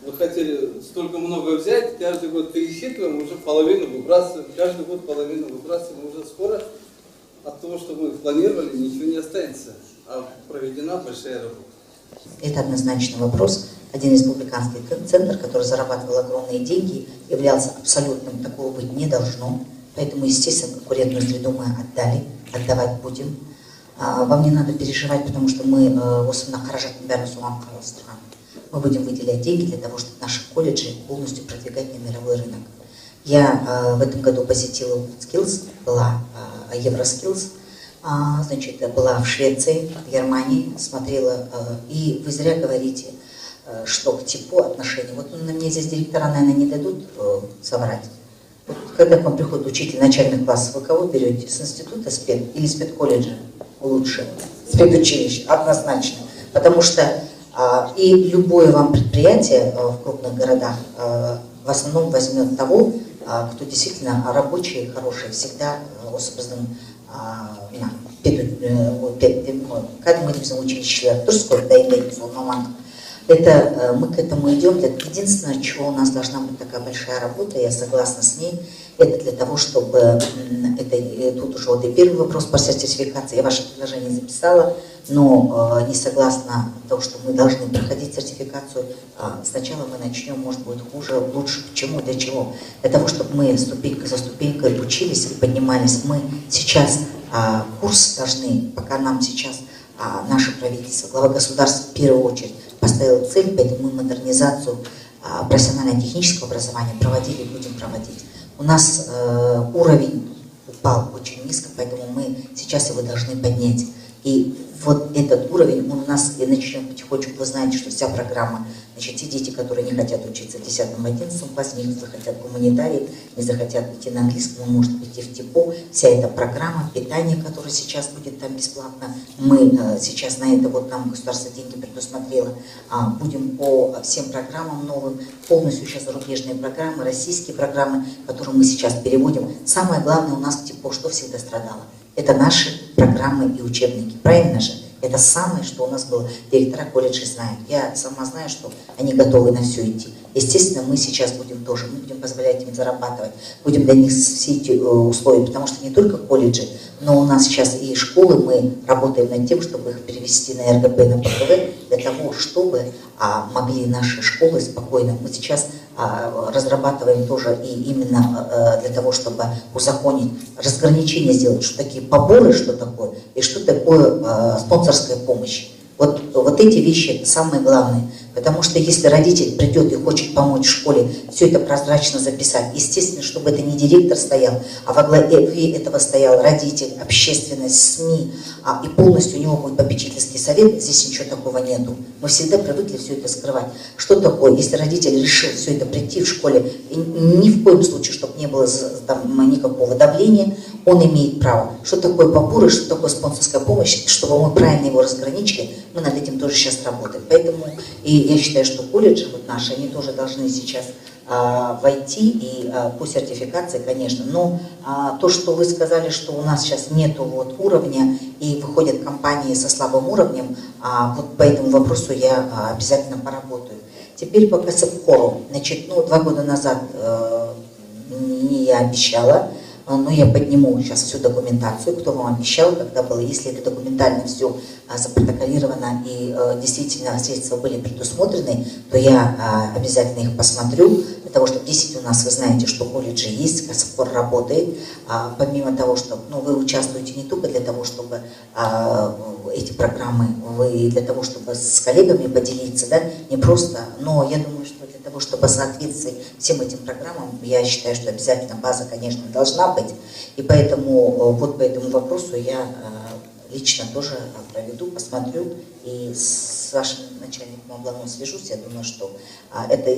Мы хотели столько много взять, каждый год пересчитываем, уже половину выбрасываем, каждый год половину выбрасываем, уже скоро от того, что мы планировали, ничего не останется, а проведена большая работа. Это однозначный вопрос. Один республиканский центр, который зарабатывал огромные деньги, являлся абсолютным, такого быть не должно. Поэтому, естественно, конкурентную среду мы отдавать будем. Вам не надо переживать, потому что мы особенно хорошо страны. Мы будем выделять деньги для того, чтобы наши колледжи полностью продвигать на мировой рынок. Я в этом году посетила Skills, была Евроскиллс, значит, была в Швеции, в Германии, смотрела, и вы зря говорите, что к типу отношений. Вот на мне здесь директора, наверное, не дадут соврать. Вот, когда к вам приходит учитель начальных классов, вы кого берете? С института спед или спедколледжа? Лучше. Спедучилище, однозначно. Потому что и любое вам предприятие в крупных городах в основном возьмет того, кто действительно рабочий, хороший, всегда особенно кәдімгі біздің училищелер дұрыс қой, дайындайтын сол мамандық. Это мы к этому идем. Единственное, чего у нас должна быть такая большая работа, я согласна с ней, это для того, чтобы, это, тут уже вот и первый вопрос по сертификации, я ваше предложение записала, но не согласна того, что мы должны проходить сертификацию. Сначала мы начнем, может быть, хуже, лучше. Почему? Для чего? Для того, чтобы мы ступенька за ступенькой учились и поднимались. Мы сейчас курс должны, пока нам сейчас наше правительство, глава государства в первую очередь поставил цель, поэтому мы модернизацию профессионально-технического образования проводили и будем проводить. У нас уровень упал очень низко, поэтому мы сейчас его должны поднять. И вот этот уровень у нас и начнет потихонечку. Вы знаете, что вся программа, значит, те дети, которые не хотят учиться в 10-11 классе, не захотят гуманитарии, не захотят идти на английском, он может идти в ТИПО. Вся эта программа питания, которая сейчас будет там бесплатно, мы сейчас на это, вот там государство деньги предусмотрело, будем по всем программам новым, полностью сейчас зарубежные программы, российские программы, которые мы сейчас переводим. Самое главное у нас в ТИПО, что всегда страдало? Это наши программы и учебники, правильно же? Это самое, что у нас было. Директора колледжей знают. Я сама знаю, что они готовы на все идти. Естественно, мы сейчас будем тоже, мы будем позволять им зарабатывать, будем для них все эти условия, потому что не только колледжи, но у нас сейчас и школы, мы работаем над тем, чтобы их перевести на РГП, на ПКВ, для того, чтобы могли наши школы спокойно. Мы сейчас разрабатываем тоже и именно для того, чтобы узаконить, разграничение сделать, что такие поборы, что такое, и что такое спонсорская помощь. Вот эти вещи самые главные. Потому что если родитель придет и хочет помочь в школе, все это прозрачно записать, естественно, чтобы это не директор стоял, а во главе этого стоял родитель, общественность, СМИ, и полностью у него будет попечительский совет, здесь ничего такого нету. Мы всегда привыкли все это скрывать. Что такое, если родитель решил все это прийти в школе, и ни в коем случае, чтобы не было там никакого давления, он имеет право. Что такое поборы, что такое спонсорская помощь, чтобы мы правильно его разграничили, мы над этим тоже сейчас работаем. Поэтому и я считаю, что колледжи вот наши, они тоже должны сейчас войти и по сертификации, конечно. Но то, что вы сказали, что у нас сейчас нету вот уровня и выходят компании со слабым уровнем, вот по этому вопросу я обязательно поработаю. Теперь по КСП-хору. Значит, 2 года назад не я обещала, но я подниму сейчас всю документацию, кто вам обещал, когда было, если это документально все запротоколировано и действительно средства были предусмотрены, то я обязательно их посмотрю, для того, чтобы 10 у нас, вы знаете, что колледжи есть, КСП работает, помимо того, что вы участвуете не только для того, чтобы эти программы, вы для того, чтобы с коллегами поделиться, да, не просто, но я думаю, что для того, чтобы соответствовать всем этим программам, я считаю, что обязательно база, конечно, должна быть, и поэтому вот по этому вопросу я лично тоже проведу, посмотрю, и с вашим начальником областного свяжусь. Я думаю, что это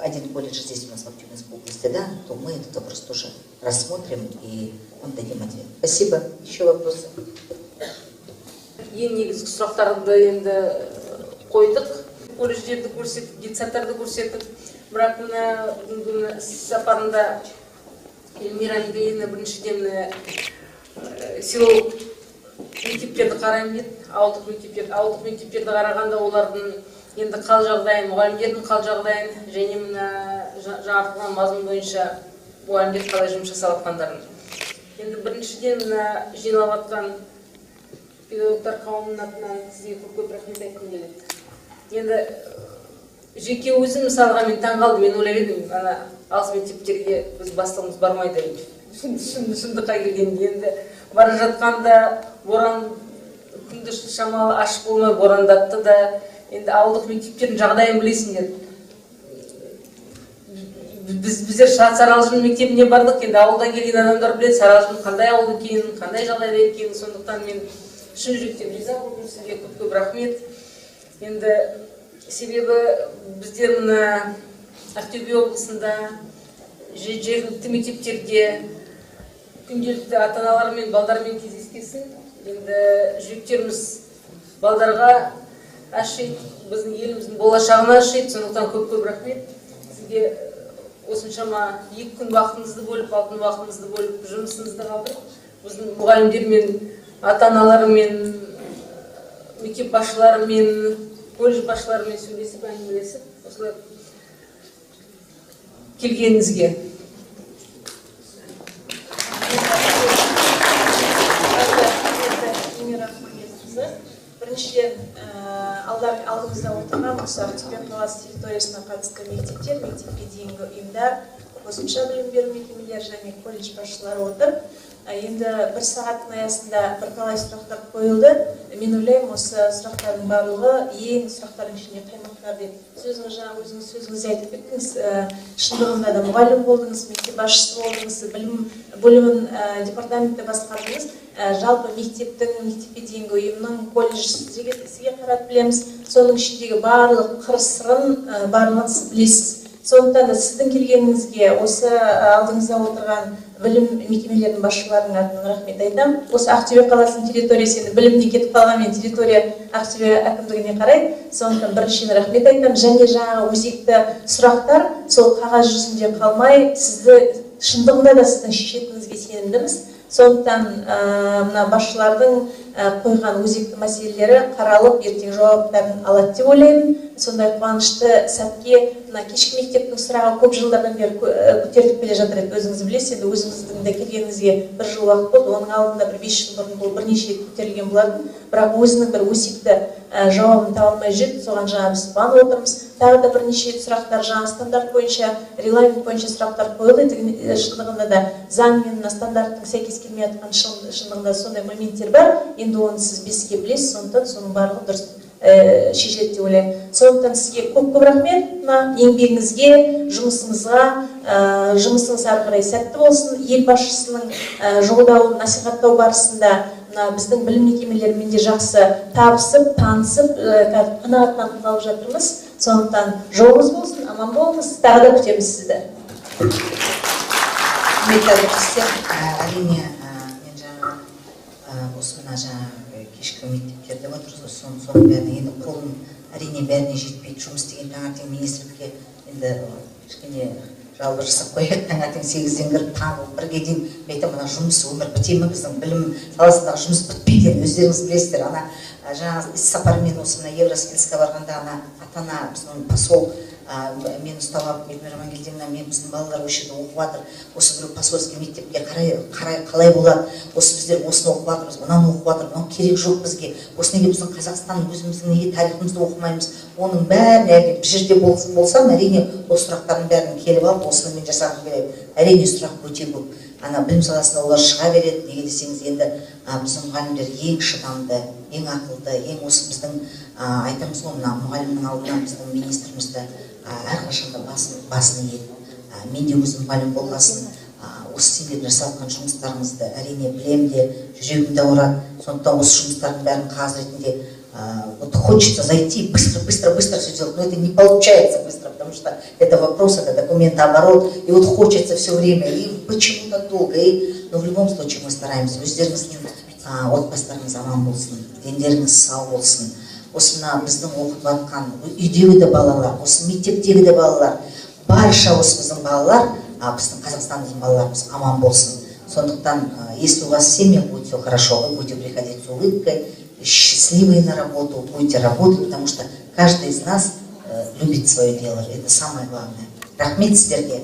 один колледж здесь у нас в Актюбинской области, да, то мы этот вопрос тоже рассмотрим и вам дадим ответ. Спасибо. Еще вопросы? Ең негізгі сұрақтарды енді қойдық. Колледждерді көрсеттік, детсадтарды көрсеттік. Бірақ мына сапарында Эльмира Ильина біріншіден селолық мектептерді қараймын деді. Ауылдық мектептерді қарағанда олардың енді қал жағдайын, мұғалімдердің қал жағдайын және мына жаңартылған мазмұн бойынша мұғалімдер қалай жұмыс жасап жатқандарын. Енді біріншіден жиналып жатқан педагогтар қауымының атынан сізге көп рахмет айтқым келеді. Енді жеке өзім мысалға мен таң қалдым, мен ойлап едім, ана алыс мектептерге біз бастығымыз бармайды. Шындыққа келгенде енді бара жатқанда боран күнді шамалы ашық болмай борандатты да, енді ауылдық мектептердің жағдайын білесіңдер. Біздер Саралжын мектебіне бардық, енді ауылдан келген адамдар біледі, Саралжын қандай ауыл екенін, қандай жағдайда екенін, сондықтан мен шын жүректен риза болдым, сізге көп рахмет. Енді себебі біздер мына Ақтөбе облысында жергілікті мектептерде күнделікті ата-аналар мен балдармен кездескесін. Енді жүректеріміз балдарға ашиды, біздің еліміздің болашағына ашиды, сондықтан көп рахмет. Сізге осыншама 2 күн уақытыңызды бөліп, алтын уақытыңызды бөліп, жұмысыңызды қалдырып, біздің мұғалімдермен, ата-аналармен, мектеп басшыларымен, колледж басшыларымен сөйлесіп, әңгімелесіп, осылай келгеніңізге. Біріншіден алдымызда отырған осы Ақтөбе қаласы территориясына қатысты мектептер, мектепке дейінгі ұйымдар, қосымша білім беру мекемелері және колледж басшылары отыр. Енді бір сағаттың аясында бірталай сұрақтар қойылды. Мен ойлаймын, осы сұрақтардың барлығы ең сұрақтардың ішінде қаймақтар деп. Өзіңіз сөзіңізде айтып кеттіңіз, шындығында да мұғалім болдыңыз, мектеп басшысы болдыңыз, білім бөлімін департаментте басқардыңыз. Жалпы мектепке дейінгі ұйымның колледж сізге қарап білеміз. Соның ішіндегі барлық қыр-сырын барлығын сіз білесіз. Сондықтан да сіздің келгеніңізге осы алдыңызда отырған білім мекемелерінің басшыларының атынан рахмет айтам. Осы Ақтөбе қаласының территориясы енді білімнен кетіп қалғанмен территория Ақтөбе әкімдігіне қарайды. Сондықтан біріншіден рахмет айтам. Және жаңағы өзекті сұрақтар сол қағаз жүзінде қалмай, сізді шындығында да сіздің шешетініңізге сенімдіміз. Сондықтан мына басшылардың қойған өзекті мәселелері қаралып, ертең жауаптарын алады деп ойлаймын. Сондай қуанышты сәтке мына кешкі мектептің сұрағы көп жылдардан бері көтеріліп келе жатыр еді. Өзіңіз білесіз, енді өзіңіздің де келгеніңізге бір жыл уақыт болды. Оның алдында бір 5 жыл бұрын бұл бірнеше рет көтерілген болатын. Бірақ өзінің бір өсекті жауабын таба алмай жүрді. Соған жаңа біз қуанып отырмыз. Тағы да бірнеше сұрақтар жаңа стандарт бойынша, регламент бойынша сұрақтар қойылды. Шындығында да заң мен стандарттың сәйкес келмей жатқан шындығында сондай моменттер бар. Енді оны сіз беске білесіз, сондықтан соның барлығы дұрыс шешіледі деп ойлаймын. Сондықтан сізге көп рахмет, еңбегіңізге, жұмысыңызға, жұмысыңыз ары қарай сәтті болсын. Ел басшысының жолдауын насихаттау барысында біздің білім мекемелерімен де жақсы табысып, танысып, қанағаттанып қалып жатырмыз. Сондықтан жолыңыз болсын, аман болыңыз, тағы да күтеміз сізді. Әрине, мен жаңа осы мына жаңа кешкі мектептерде отырсыз, соның бәріне енді қолым әрине бәріне жетпейді. Жұмыс деген таңертең министрлікке енді кішкене жалбыр жасап қояйық. Таңертең 8-ден кіріп таңғы 1-ге дейін айтам, мына жұмыс өмір біте ме? Біздің білім саласындағы жұмыс бітпейді. Өздеріңіз білесіздер. Ана жаңа іс-сапармен осы мына Евросельске барғанда ана ата-ана біздің посол мен ұстап алып, Эльмира Амангелдиевна, мен біздің балалар осы жерде оқып жатыр, осы бір посольский мектепке қалай болады, осы біздер осыны оқып жатырмыз, мынаны оқып жатыр, мынау керек жоқ бізге, осы неге біздің Қазақстан өзіміздің неге тарихымызды оқымаймыз, оның бәрін әрине бір жерде болсам, әрине осы сұрақтардың бәрін келіп алып, осыны мен жасағым келеді. Әрине сұрақ өте көп. Ана білім саласында олар шыға береді, неге десеңіз, енді біздің мұғалімдер ең шыдамды, ең ақылды, ең осы біздің айтамыз ғой, мына мұғалімнің алдынан біздің министрімізді әрқашанда басын иеді. Мен де өзім мұғалім болғасын, осы сендердің жасап жатқан жұмыстарыңызды әрине білем де, жүрегім де ауырады. Сондықтан осы жұмыстардың бәрін қағаз ретінде вот хочется зайти быстро все сделать, но это не получается быстро, потому что это вопрос, это документооборот, и вот хочется все время, и почему-то долго, но в любом случае мы стараемся. Өздеріңіздің отбасыларыңыз аман болсын, дендеріңіз сау болсын. Осы мына біздің оқып жатқан үйдегі де балалар, осы мектептегі де балалар, барша осы біздің балалар, біздің Қазақстандың балаларымыз аман болсын. Сондықтан, если у вас в семье будет все хорошо, вы будете приходить с улыбкой, счастливые на работу, будете работать, потому что каждый из нас любит свое дело. Это самое главное. Рахмет сіздерге.